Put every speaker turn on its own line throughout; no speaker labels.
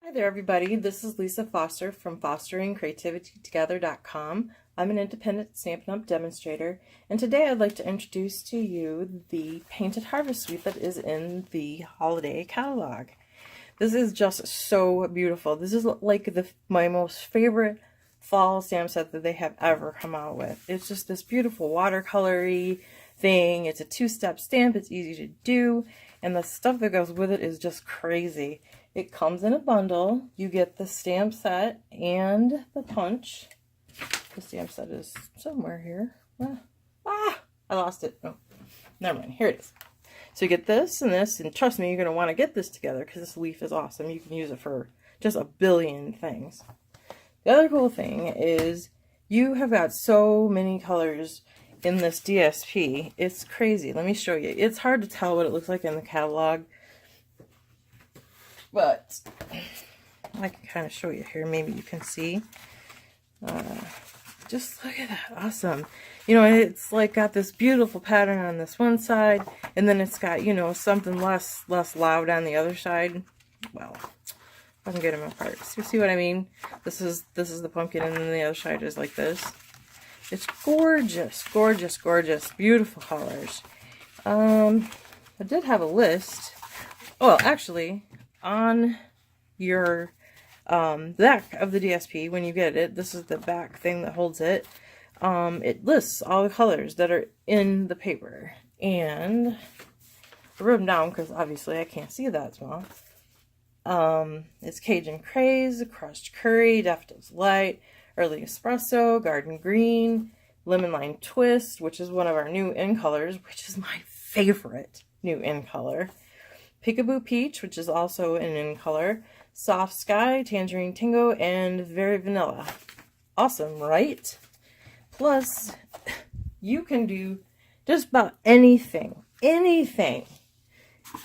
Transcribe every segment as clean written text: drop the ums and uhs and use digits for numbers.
Hi there, everybody. This is Lisa Foster from FosteringCreativityTogether.com. I'm an independent Stampin' Up! Demonstrator, and today I'd like to introduce to you the Painted Harvest Suite that is in the holiday catalog. This is just so beautiful. This is like my most favorite fall stamp set that they have ever come out with. It's just this beautiful watercolory thing. It's a two-step stamp. It's easy to do, and the stuff that goes with it is just crazy. It comes in a bundle. You get the stamp set and the punch. The stamp set is somewhere here. I lost it. Oh, never mind. Here it is. So you get this, and trust me, you're going to want to get this together because this leaf is awesome. You can use it for just a billion things. The other cool thing is you have got so many colors in this DSP. It's crazy. Let me show you. It's hard to tell what it looks like in the catalog, but I can kind of show you here. Maybe you can see. Just look at that. Awesome. You know, it's like got this beautiful pattern on this one side, and then it's got, you know, something less loud on the other side. Well, I can get them apart. See what I mean? This is the pumpkin, and then the other side is like this. It's gorgeous, gorgeous, gorgeous, beautiful colors. I did have a list. Well, actually, on your back of the DSP, when you get it, this is the back thing that holds it. It lists all the colors that are in the paper, and I wrote them down because obviously I can't see that small. It's Cajun Craze, Crushed Curry, Daffodils Light, Early Espresso, Garden Green, Lemon Lime Twist, which is one of our new in colors, which is my favorite new in color. Peekaboo Peach, which is also an in color. Soft Sky, Tangerine Tingo, and Very Vanilla. Awesome, right? Plus, you can do just about anything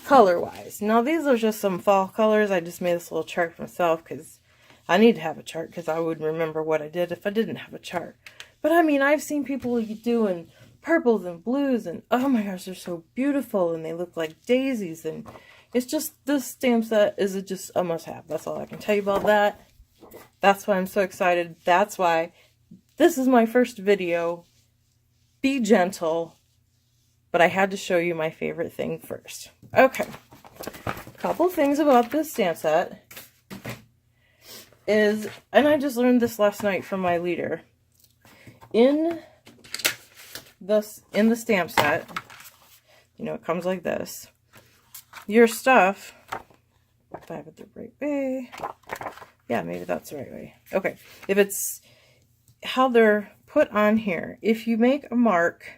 color-wise. Now, these are just some fall colors. I just made this little chart for myself because I need to have a chart because I wouldn't remember what I did if I didn't have a chart. But, I mean, I've seen people doing purples and blues, and oh my gosh, they're so beautiful, and they look like daisies, and it's just, this stamp set is just a must-have. That's all I can tell you about that. That's why I'm so excited. That's why this is my first video. Be gentle, but I had to show you my favorite thing first. Okay, a couple things about this stamp set is, and I just learned this last night from my leader, in the stamp set, you know, it comes like this. Your stuff, if I have it the right way, yeah, maybe that's the right way. Okay, if it's how they're put on here, if you make a mark,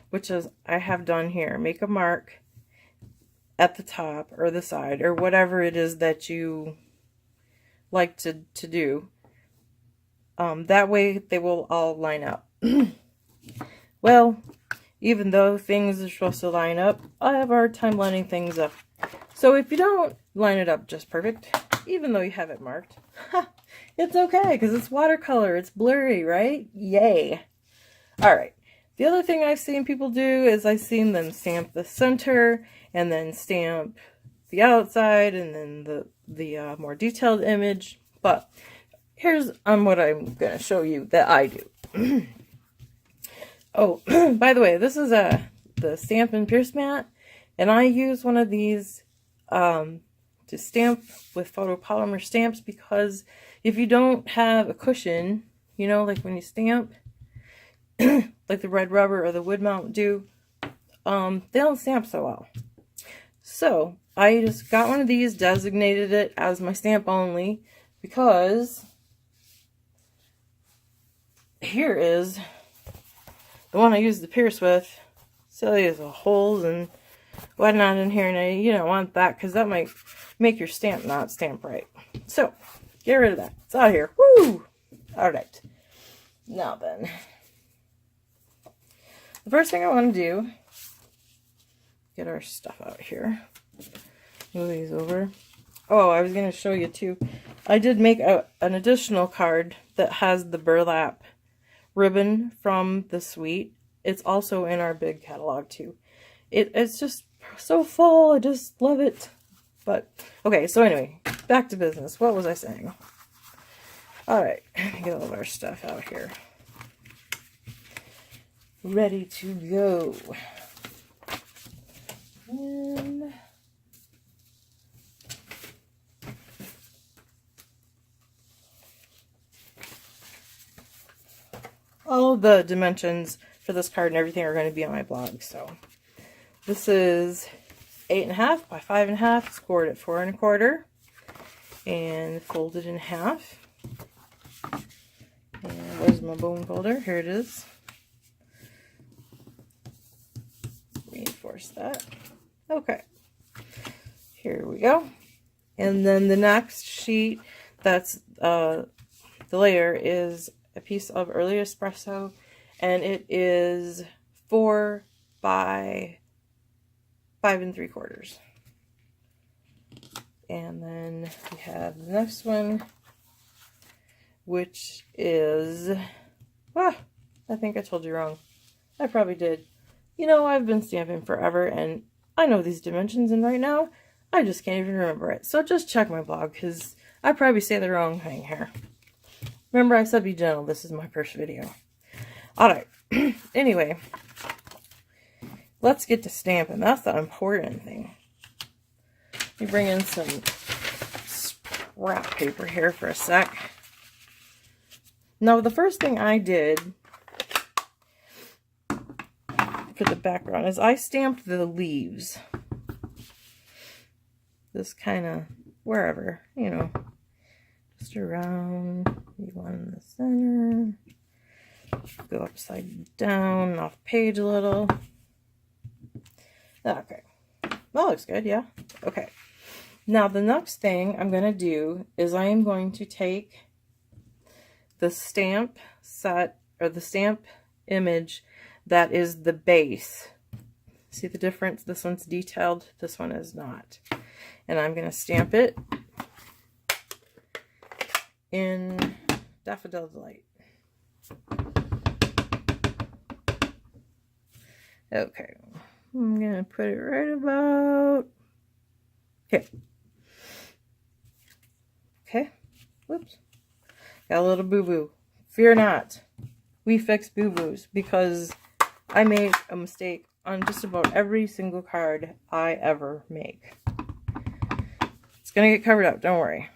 which is I have done here, make a mark at the top or the side or whatever it is that you like to do, that way they will all line up. Well, even though things are supposed to line up, I have a hard time lining things up. So if you don't line it up just perfect, even though you have it marked, it's okay because it's watercolor. It's blurry, right? Yay. All right. The other thing I've seen people do is I've seen them stamp the center and then stamp the outside and then the more detailed image. But here's what I'm going to show you that I do. Oh, by the way, this is the Stampin' Pierce mat, and I use one of these to stamp with photopolymer stamps because if you don't have a cushion, you know, like when you stamp, like the red rubber or the wood mount do, they don't stamp so well. So I just got one of these, designated it as my stamp only, because here is the one I use the pierce with. So there's holes and whatnot in here, and you don't want that because that might make your stamp not stamp right. So get rid of that. It's out of here. Woo! All right. Now then, the first thing I want to do, get our stuff out here. Move these over. Oh, I was going to show you too. I did make an additional card that has the burlap ribbon from the suite. It's also in our big catalog too. It's just so full. I just love it. But, okay, so anyway, back to business. What was I saying? Alright, get all of our stuff out here. Ready to go. And all of the dimensions for this card and everything are going to be on my blog. So this is 8.5 by 5.5, scored at 4 1/4, and folded in half. And where's my bone folder? Here it is. Reinforce that. Okay. Here we go. And then the next sheet, that's the layer, is a piece of Early Espresso, and it is 4 by 5 3/4. And then we have the next one, which is, I think I told you wrong. I probably did. You know, I've been stamping forever, and I know these dimensions, and right now, I just can't even remember it. So just check my blog, because I probably say the wrong thing here. Remember, I said be gentle. This is my first video. Alright. Anyway, let's get to stamping. That's the important thing. Let me bring in some scrap paper here for a sec. Now, the first thing I did for the background is I stamped the leaves. This kind of wherever, you know, just around. You one in the center. Go upside down, off page a little. Okay. That looks good, yeah. Okay. Now, the next thing I'm going to do is I am going to take the stamp set, or the stamp image that is the base. See the difference? This one's detailed, this one is not. And I'm going to stamp it in Daffodil Delight. Okay, I'm going to put it right about here. Okay, whoops. Got a little boo-boo. Fear not. We fix boo-boos, because I make a mistake on just about every single card I ever make. It's going to get covered up, don't worry.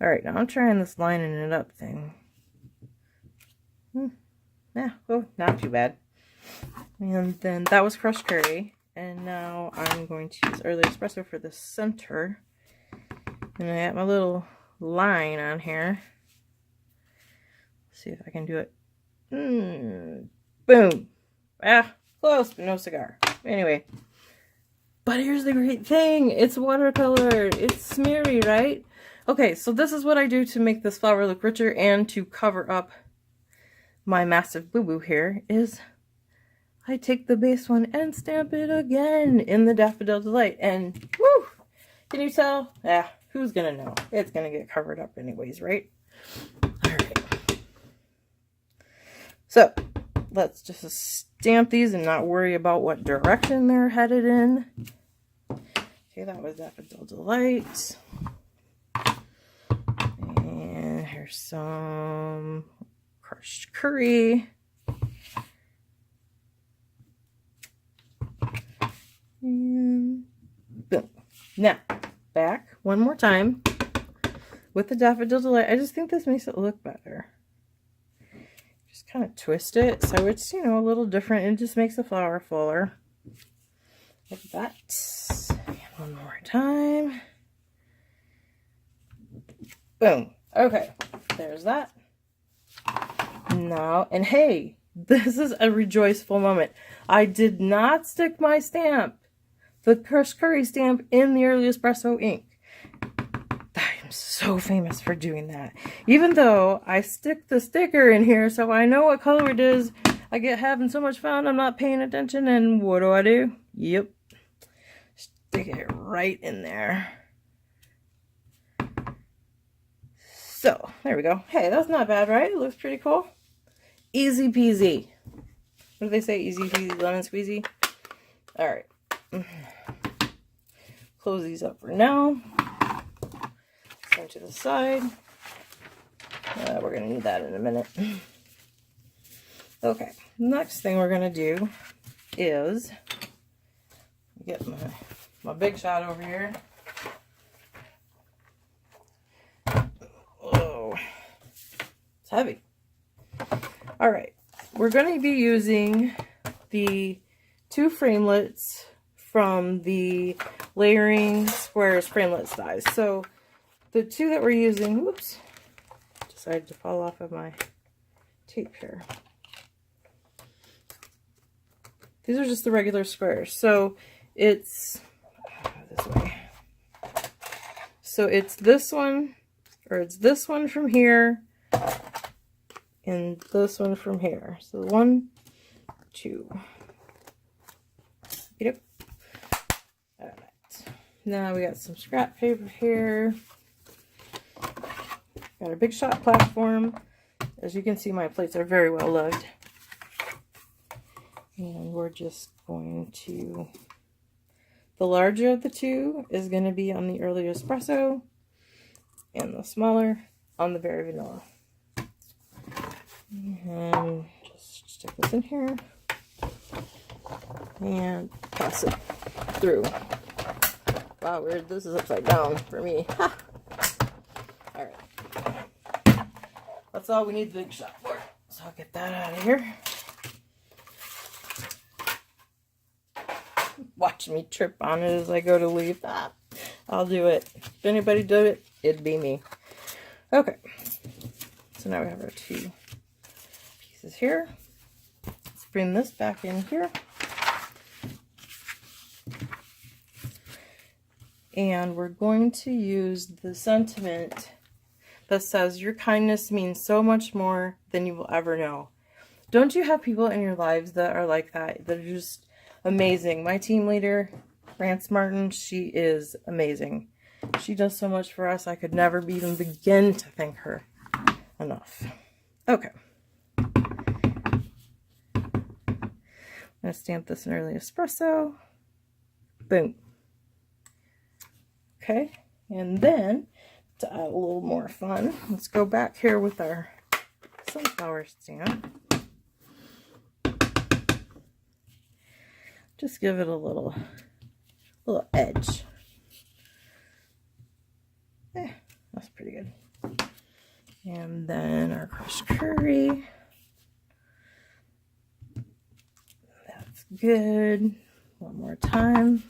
Alright, now I'm trying this lining it up thing. Yeah, well, not too bad. And then that was crushed curry. And now I'm going to use Early Espresso for the center. And I got my little line on here. Let's see if I can do it. Boom. Close, but no cigar. Anyway. But here's the great thing. It's watercolor. It's smeary, right? Okay, so this is what I do to make this flower look richer and to cover up my massive boo-boo here, is I take the base one and stamp it again in the Daffodil Delight. And, woo! Can you tell? Yeah, who's gonna know? It's gonna get covered up anyways, right? Alright. So, let's just stamp these and not worry about what direction they're headed in. Okay, that was Daffodil Delight. And here's some crushed curry. And boom. Now, back one more time with the Daffodil Delight. I just think this makes it look better. Just kind of twist it so it's, you know, a little different. It just makes the flower fuller. Like that. And one more time. Boom. Okay. There's that. Now, and hey, this is a rejoiceful moment. I did not stick my stamp, the crushed curry stamp, in the Early Espresso ink. I am so famous for doing that. Even though I stick the sticker in here so I know what color it is, I get having so much fun, I'm not paying attention, and what do? Yep. Stick it right in there. So, there we go. Hey, that's not bad, right? It looks pretty cool. Easy peasy. What do they say? Easy peasy, lemon squeezy? Alright. close these up for now. Send to the side. We're going to need that in a minute. Okay, next thing we're going to do is get my Big Shot over here. Oh, it's heavy. All right, we're going to be using the 2 framelits from the Layering Squares framelit dies. So the 2 that we're using, whoops, decided to fall off of my tape here. These are just the regular squares. So it's this way. So it's this one, or it's this one from here, and this one from here. So 1, 2. Yep. All right. Now we got some scrap paper here. Got our Big Shot platform. As you can see, my plates are very well lugged. And we're just going to, the larger of the 2 is going to be on the early espresso, and the smaller on the very vanilla. And just stick this in here and pass it through. Wow, weird. This is upside down for me. Ha! Alright. That's all we need the Big Shot for. So I'll get that out of here. Watch me trip on it as I go to leave. Ah, I'll do it. If anybody did it, it'd be me. Okay. So now we have our 2 pieces here. Let's bring this back in here. And we're going to use the sentiment that says, your kindness means so much more than you will ever know. Don't you have people in your lives that are like that? That are just amazing. My team leader, Rance Martin, she is amazing. She does so much for us. I could never even begin to thank her enough. Okay. I'm going to stamp this in early espresso. Boom. Okay. And then, to add a little more fun, let's go back here with our sunflower stamp. Just give it a little edge. That's pretty good. And then our crushed curry. That's good. One more time.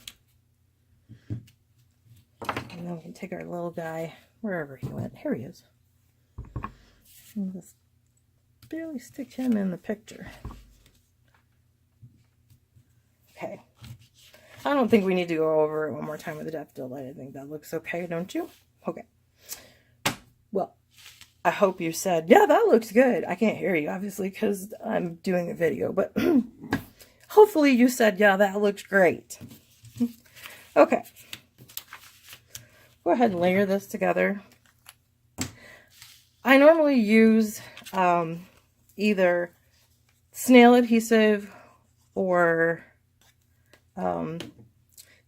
And then we can take our little guy wherever he went. Here he is. And just barely stick him in the picture. Okay. I don't think we need to go over it one more time with the Daffodil Light. I think that looks okay, don't you? Okay. Well, I hope you said, yeah, that looks good. I can't hear you, obviously, because I'm doing a video, but hopefully you said, yeah, that looks great. Okay. Go ahead and layer this together. I normally use either snail adhesive or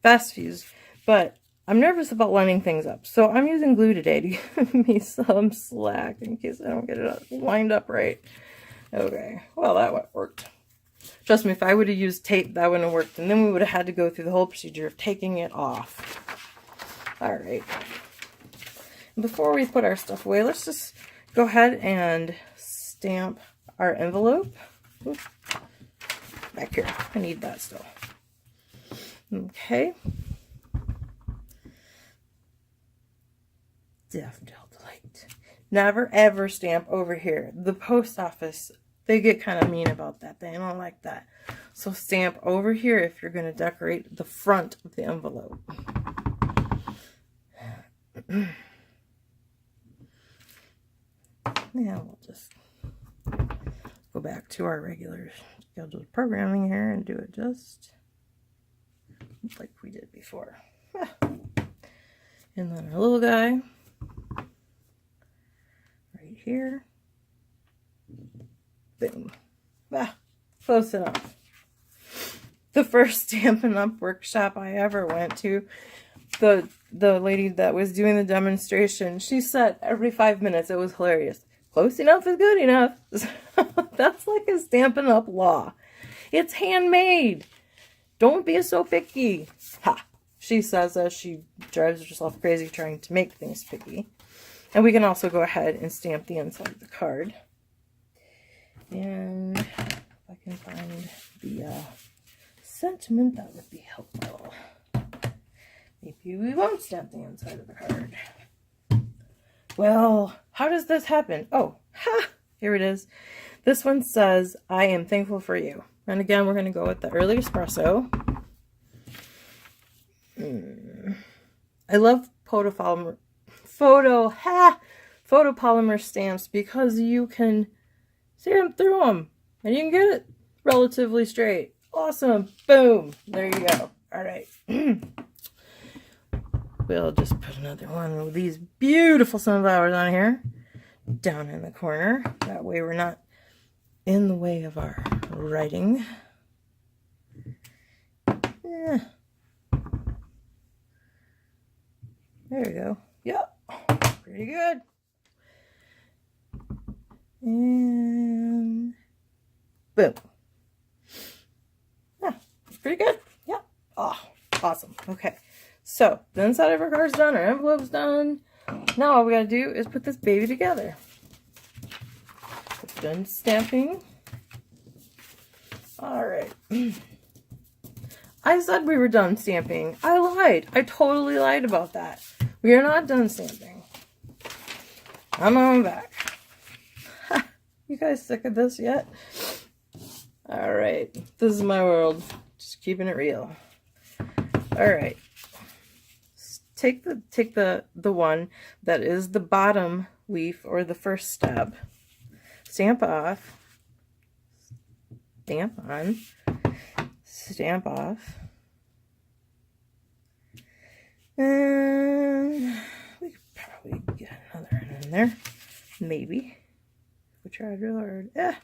Fast Fuse, but I'm nervous about lining things up, so I'm using glue today to give me some slack in case I don't get it lined up right. Okay, well, that worked. Trust me, if I would have used tape, that wouldn't have worked, and then we would have had to go through the whole procedure of taking it off. Alright, before we put our stuff away, let's just go ahead and stamp our envelope. Oops. Back here, I need that still. Okay. Daffodil Delight. Never ever stamp over here. The post office, they get kind of mean about that. They don't like that. So stamp over here if you're going to decorate the front of the envelope. Yeah, we'll just go back to our regular scheduled programming here and do it just like we did before. And then our little guy right here. Boom. Close enough. The first Stampin' Up! Workshop I ever went to, the lady that was doing the demonstration, she said every 5 minutes. It was hilarious. Close enough is good enough. That's like a Stampin' Up! Law. It's handmade. Don't be so picky. Ha! She says as she drives herself crazy trying to make things picky. And we can also go ahead and stamp the inside of the card. And if I can find the sentiment, that would be helpful. Maybe we won't stamp the inside of the card. Well, how does this happen? Oh, ha! Here it is. This one says, I am thankful for you. And again, we're going to go with the early espresso. I love photopolymer stamps because you can stamp through them and you can get it relatively straight. Awesome. Boom. There you go. All right. We'll just put another one of these beautiful sunflowers on here down in the corner. That way we're not in the way of our writing. Yeah. There we go. Yep. Pretty good. And boom. Yeah, pretty good. Yep. Oh, awesome. Okay. So, the inside of our card's done, our envelope's done. Now all we gotta do is put this baby together. We're done stamping. Alright. I said we were done stamping. I lied. I totally lied about that. We are not done stamping. I'm on back. You guys sick of this yet? Alright. This is my world. Just keeping it real. Alright. Take the one that is the bottom leaf or the first step. Stamp off. Stamp on. Stamp off. And we could probably get another one in there. Maybe. We tried real hard. I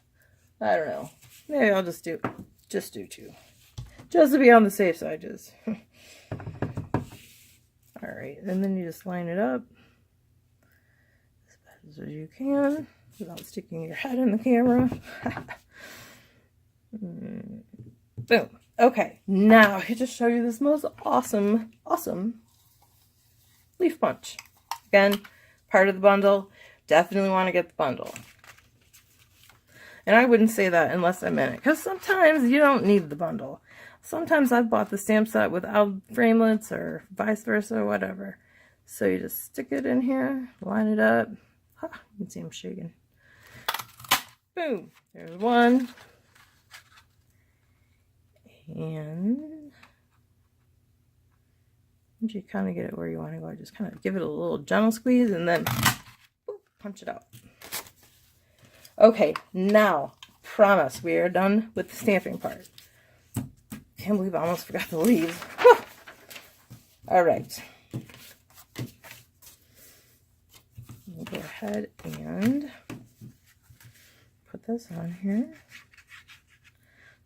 don't know. Maybe I'll just do two. Just to be on the safe side, just. Alright, and then you just line it up as best as you can without sticking your head in the camera. Boom. Okay, now I just show you this most awesome leaf punch. Again, part of the bundle. Definitely want to get the bundle. And I wouldn't say that unless I meant it, because sometimes you don't need the bundle. Sometimes I've bought the stamp set without framelits or vice versa or whatever. So you just stick it in here, line it up. You can see I'm shaking. Boom. There's one. And once you kind of get it where you want to go, just kind of give it a little gentle squeeze and then boop, punch it out. Okay, now, promise, we are done with the stamping part. Can't believe I almost forgot the leaves. Alright. We'll go ahead and put this on here.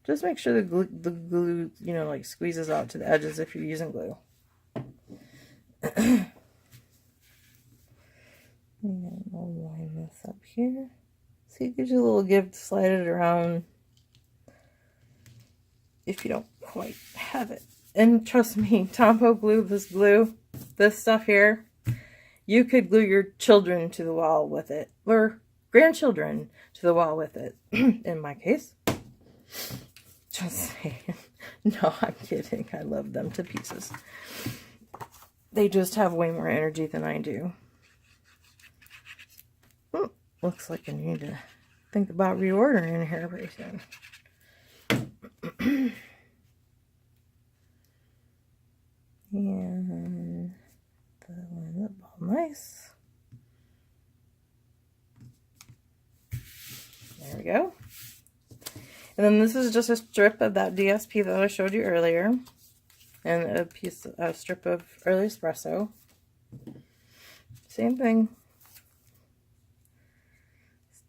Just make sure the glue, you know, like squeezes out to the edges if you're using glue. And we'll line this up here. See, it gives you a little give to slide it around if you don't quite have it. And trust me, Tombow glue, this stuff here, you could glue your children to the wall with it, or grandchildren to the wall with it, in my case. Just saying. No, I'm kidding. I love them to pieces. They just have way more energy than I do. Looks like I need to think about reordering here pretty soon. And line up all nice. There we go. And then this is just a strip of that DSP that I showed you earlier. And a strip of early espresso. Same thing.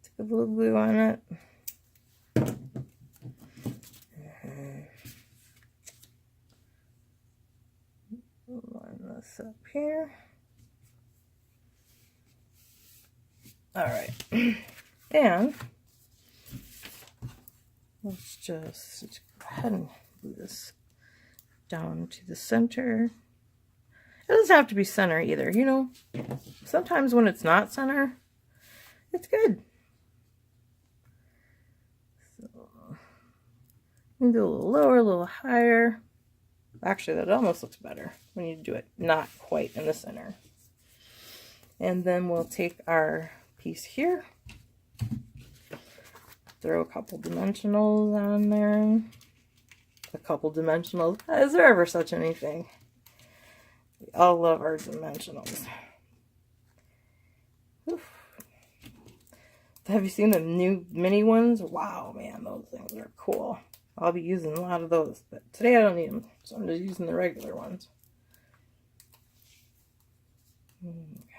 Stick a little glue on it. Line this this up here. All right. And let's just go ahead and do this down to the center. It doesn't have to be center either, you know. Sometimes when it's not center, it's good. So, you do a little lower, a little higher. Actually, that almost looks better when you do it not quite in the center. And then we'll take our piece here, throw a couple dimensionals on there. A couple dimensionals. Is there ever such anything? We all love our dimensionals. Oof. Have you seen the new mini ones? Wow, man, those things are cool. I'll be using a lot of those, but today I don't need them, so I'm just using the regular ones.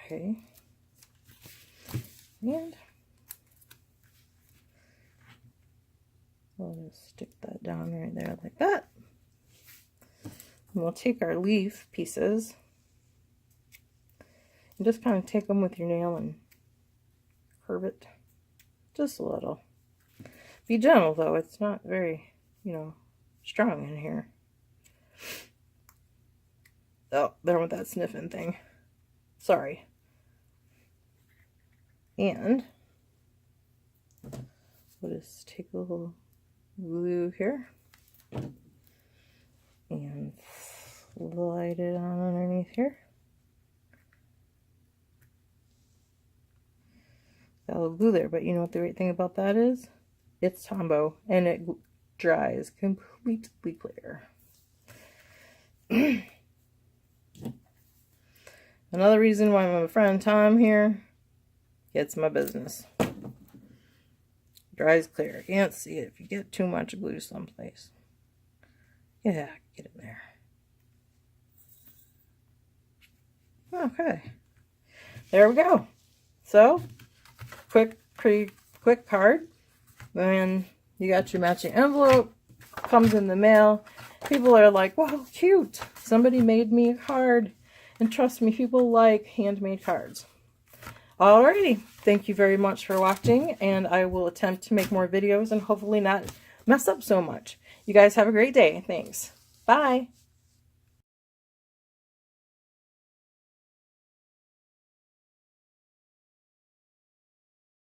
Okay. And we'll just stick that down right there like that. And we'll take our leaf pieces and just kind of take them with your nail and curve it just a little. Be gentle though, it's not very, you know, strong in here. Oh, there went that sniffing thing. Sorry. And we'll just take a little glue here and slide it on underneath here. Got a little glue there, but you know what the great thing about that is? It's Tombow and it dries completely clear. Another reason why my friend Tom here gets my business. Dries clear. You can't see it if you get too much glue someplace. Yeah, get in there. Okay. There we go. So, pretty quick card. And you got your matching envelope. Comes in the mail. People are like, wow, cute. Somebody made me a card. And trust me, people like handmade cards. Alrighty, thank you very much for watching, and I will attempt to make more videos and hopefully not mess up so much. You guys have a great day. Thanks. Bye.